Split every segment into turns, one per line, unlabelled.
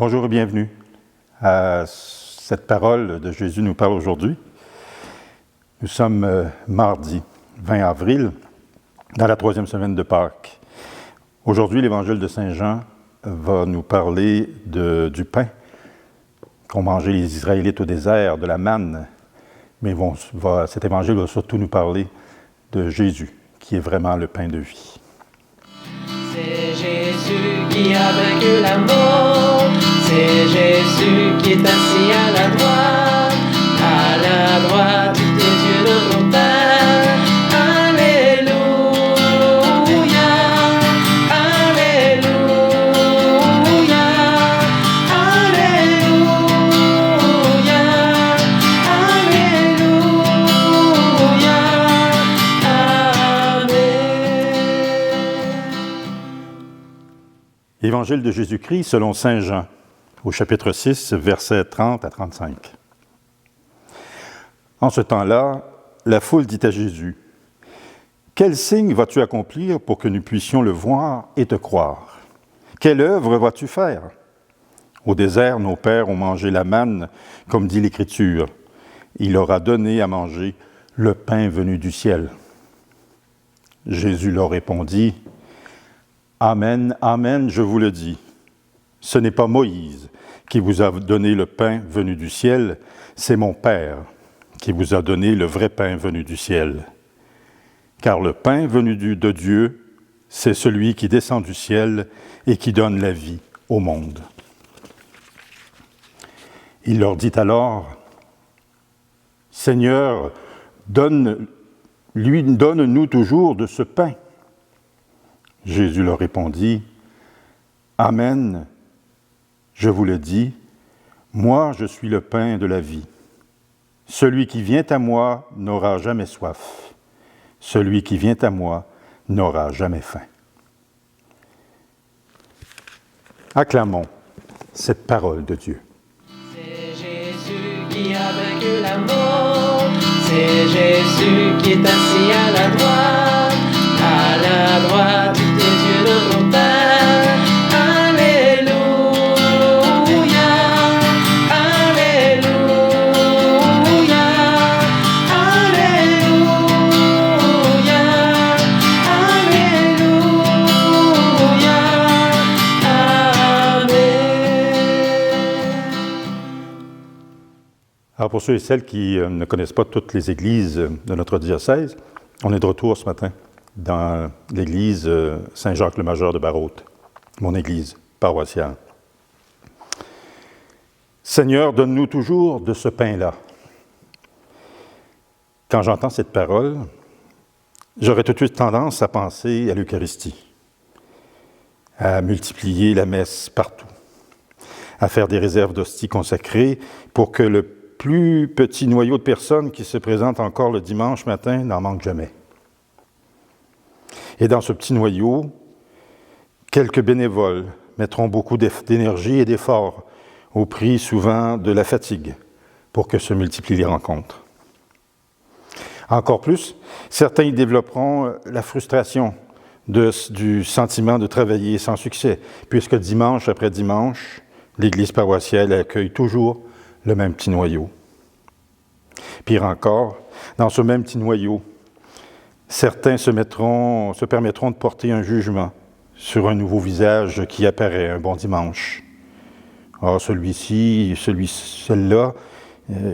Bonjour et bienvenue à cette parole de Jésus nous parle aujourd'hui. Nous sommes mardi 20 avril, dans la 3e semaine de Pâques. Aujourd'hui, l'Évangile de Saint Jean va nous parler du pain qu'ont mangé les Israélites au désert, de la manne. Mais cet Évangile va surtout nous parler de Jésus, qui est vraiment le pain de vie.
C'est Jésus qui a vaincu la mort, c'est Jésus qui est assis à la droite des dieux de mon Père. Alléluia, Alléluia, Alléluia, Alléluia, Amen.
Évangile de Jésus-Christ selon Saint Jean, au chapitre 6, versets 30 à 35. En ce temps-là, la foule dit à Jésus, « Quel signe vas-tu accomplir pour que nous puissions le voir et te croire? Quelle œuvre vas-tu faire? Au désert, nos pères ont mangé la manne, comme dit l'Écriture. Il leur a donné à manger le pain venu du ciel. » Jésus leur répondit, « Amen, amen, je vous le dis. Ce n'est pas Moïse qui vous a donné le pain venu du ciel, c'est mon Père qui vous a donné le vrai pain venu du ciel. Car le pain venu de Dieu, c'est celui qui descend du ciel et qui donne la vie au monde. » Il leur dit alors, « Seigneur, donne-nous toujours de ce pain. » Jésus leur répondit, « Amen, je vous le dis, moi je suis le pain de la vie. Celui qui vient à moi n'aura jamais soif. Celui qui vient à moi n'aura jamais faim. » Acclamons cette parole de Dieu.
C'est Jésus qui a vaincu la mort, c'est Jésus qui est assis à la droite des dieux de mon Père. Alléluia, Alléluia, Alléluia, Alléluia, Amen.
Alors pour ceux et celles qui ne connaissent pas toutes les églises de notre diocèse, on est de retour ce matin dans l'église Saint-Jacques-le-Majeur de Barrault, mon église paroissiale. Seigneur, donne-nous toujours de ce pain-là. Quand j'entends cette parole, j'aurais tout de suite tendance à penser à l'Eucharistie, à multiplier la messe partout, à faire des réserves d'hosties consacrées pour que le plus petit noyau de personnes qui se présentent encore le dimanche matin n'en manque jamais. Et dans ce petit noyau, quelques bénévoles mettront beaucoup d'énergie et d'efforts au prix souvent de la fatigue pour que se multiplient les rencontres. Encore plus, certains y développeront la frustration du sentiment de travailler sans succès, puisque dimanche après dimanche, l'Église paroissiale accueille toujours le même petit noyau. Pire encore, dans ce même petit noyau, certains se permettront de porter un jugement sur un nouveau visage qui apparaît un bon dimanche. Ah, celle-là,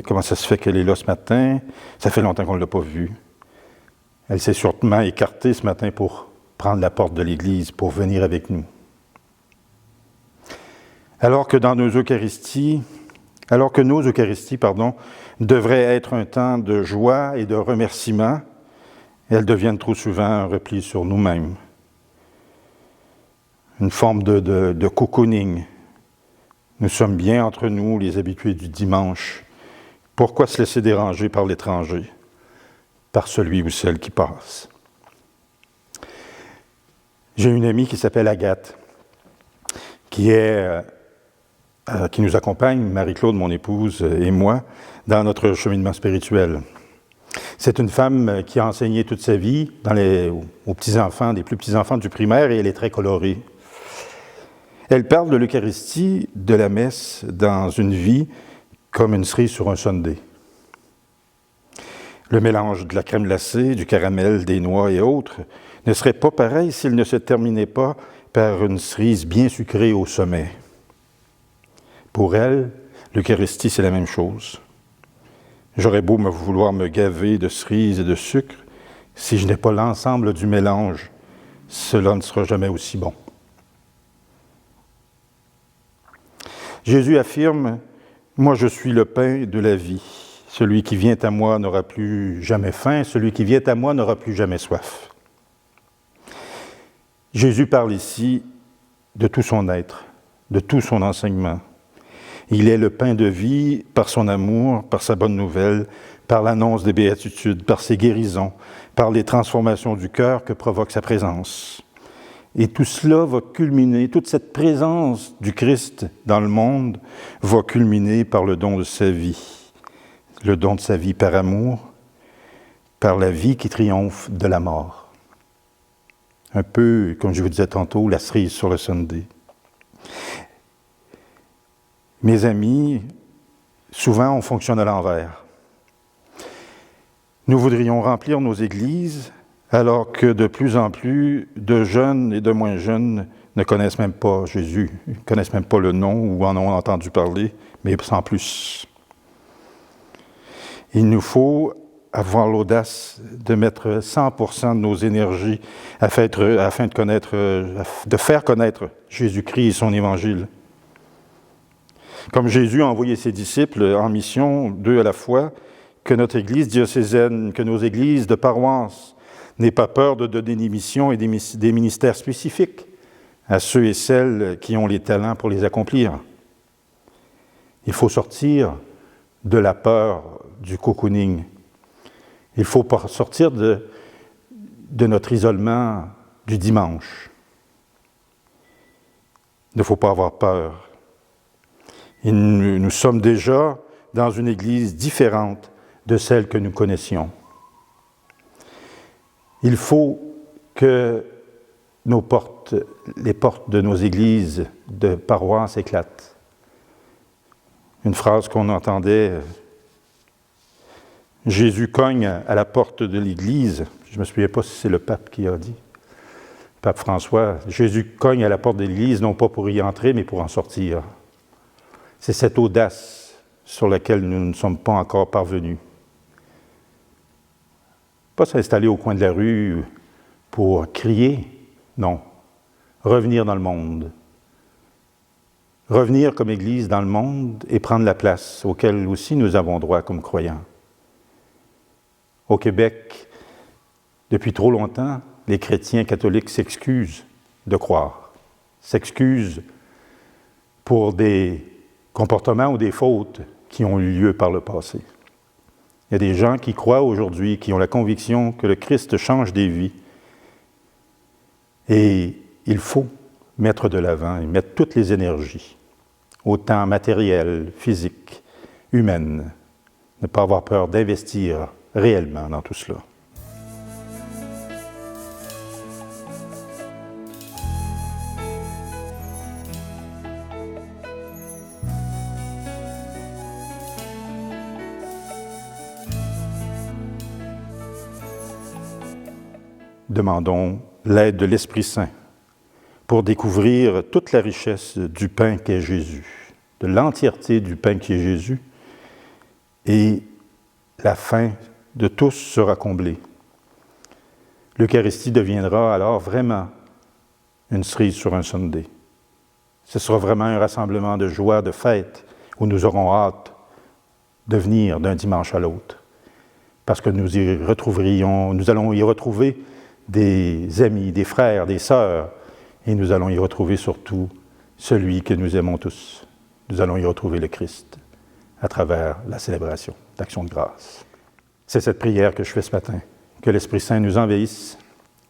comment ça se fait qu'elle est là ce matin? Ça fait longtemps qu'on ne l'a pas vue. Elle s'est sûrement écartée ce matin pour prendre la porte de l'Église, pour venir avec nous. Alors que nos Eucharisties, devraient être un temps de joie et de remerciement, elles deviennent trop souvent un repli sur nous-mêmes. Une forme de cocooning. Nous sommes bien entre nous, les habitués du dimanche. Pourquoi se laisser déranger par l'étranger, par celui ou celle qui passe? J'ai une amie qui s'appelle Agathe, qui nous accompagne, Marie-Claude, mon épouse, et moi, dans notre cheminement spirituel. C'est une femme qui a enseigné toute sa vie aux petits-enfants, des plus petits-enfants du primaire, et elle est très colorée. Elle parle de l'Eucharistie, de la messe, dans une vie comme une cerise sur un sundae. Le mélange de la crème glacée, du caramel, des noix et autres ne serait pas pareil s'il ne se terminait pas par une cerise bien sucrée au sommet. Pour elle, l'Eucharistie, c'est la même chose. J'aurais beau vouloir me gaver de cerises et de sucre, si je n'ai pas l'ensemble du mélange, cela ne sera jamais aussi bon. Jésus affirme « Moi, je suis le pain de la vie. Celui qui vient à moi n'aura plus jamais faim, celui qui vient à moi n'aura plus jamais soif. » Jésus parle ici de tout son être, de tout son enseignement. Il est le pain de vie par son amour, par sa bonne nouvelle, par l'annonce des béatitudes, par ses guérisons, par les transformations du cœur que provoque sa présence. Et tout cela va culminer, toute cette présence du Christ dans le monde va culminer par le don de sa vie. Le don de sa vie par amour, par la vie qui triomphe de la mort. Un peu, comme je vous disais tantôt, la cerise sur le sundae. Mes amis, souvent on fonctionne à l'envers. Nous voudrions remplir nos églises alors que de plus en plus de jeunes et de moins jeunes ne connaissent même pas Jésus, ne connaissent même pas le nom ou en ont entendu parler, mais sans plus. Il nous faut avoir l'audace de mettre 100% de nos énergies afin de faire connaître Jésus-Christ et son Évangile. Comme Jésus a envoyé ses disciples en mission, 2 à la fois, que notre Église diocésaine, que nos églises de paroisse n'aient pas peur de donner des missions et des ministères spécifiques à ceux et celles qui ont les talents pour les accomplir. Il faut sortir de la peur du cocooning. Il faut sortir de notre isolement du dimanche. Il ne faut pas avoir peur. Et nous sommes déjà dans une Église différente de celle que nous connaissions. Il faut que les portes de nos églises de paroisse éclatent. Une phrase qu'on entendait, Jésus cogne à la porte de l'Église. Je ne me souviens pas si c'est le pape qui a dit. Pape François, Jésus cogne à la porte de l'Église, non pas pour y entrer, mais pour en sortir. C'est cette audace sur laquelle nous ne sommes pas encore parvenus. Pas s'installer au coin de la rue pour crier, non. Revenir dans le monde. Revenir comme Église dans le monde et prendre la place auquel aussi nous avons droit comme croyants. Au Québec, depuis trop longtemps, les chrétiens catholiques s'excusent de croire, s'excusent pour des comportements ou des fautes qui ont eu lieu par le passé. Il y a des gens qui croient aujourd'hui, qui ont la conviction que le Christ change des vies. Et il faut mettre de l'avant et mettre toutes les énergies, autant matérielles, physiques, humaines, ne pas avoir peur d'investir réellement dans tout cela. Demandons l'aide de l'Esprit Saint pour découvrir toute la richesse du pain qu'est Jésus, de l'entièreté du pain qui est Jésus, et la faim de tous sera comblée. L'Eucharistie deviendra alors vraiment une cerise sur un sundae. Ce sera vraiment un rassemblement de joie, de fête, où nous aurons hâte de venir d'un dimanche à l'autre, parce que nous allons y retrouver des amis, des frères, des sœurs, et nous allons y retrouver surtout celui que nous aimons tous. Nous allons y retrouver le Christ à travers la célébration d'Action de grâce. C'est cette prière que je fais ce matin, que l'Esprit Saint nous envahisse,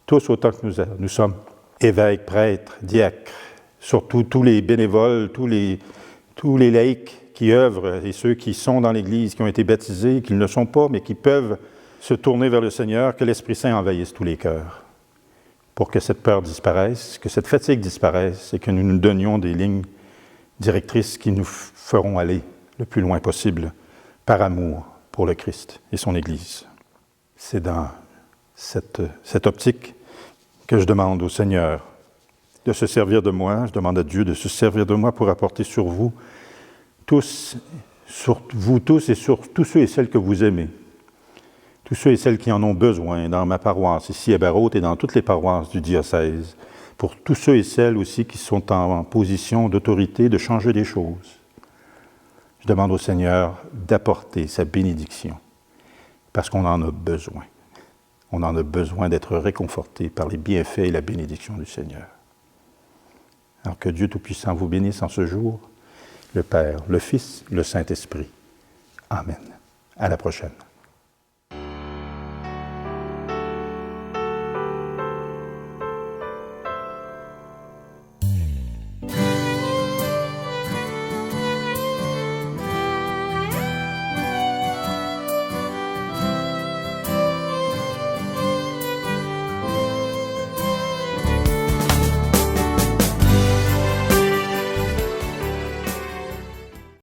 tous autant que nous sommes, évêques, prêtres, diacres, surtout tous les bénévoles, tous les laïcs qui œuvrent et ceux qui sont dans l'Église, qui ont été baptisés, qui ne le sont pas, mais qui peuvent se tourner vers le Seigneur, que l'Esprit Saint envahisse tous les cœurs. pour que cette peur disparaisse, que cette fatigue disparaisse et que nous nous donnions des lignes directrices qui nous feront aller le plus loin possible par amour pour le Christ et son Église. C'est dans cette optique que je demande au Seigneur de se servir de moi, je demande à Dieu de se servir de moi pour apporter sur vous tous et sur tous ceux et celles que vous aimez, tous ceux et celles qui en ont besoin dans ma paroisse, ici à Barrault et dans toutes les paroisses du diocèse, pour tous ceux et celles aussi qui sont en position d'autorité de changer des choses. Je demande au Seigneur d'apporter sa bénédiction, parce qu'on en a besoin. On en a besoin d'être réconforté par les bienfaits et la bénédiction du Seigneur. Alors que Dieu Tout-Puissant vous bénisse en ce jour, le Père, le Fils, le Saint-Esprit. Amen. À la prochaine.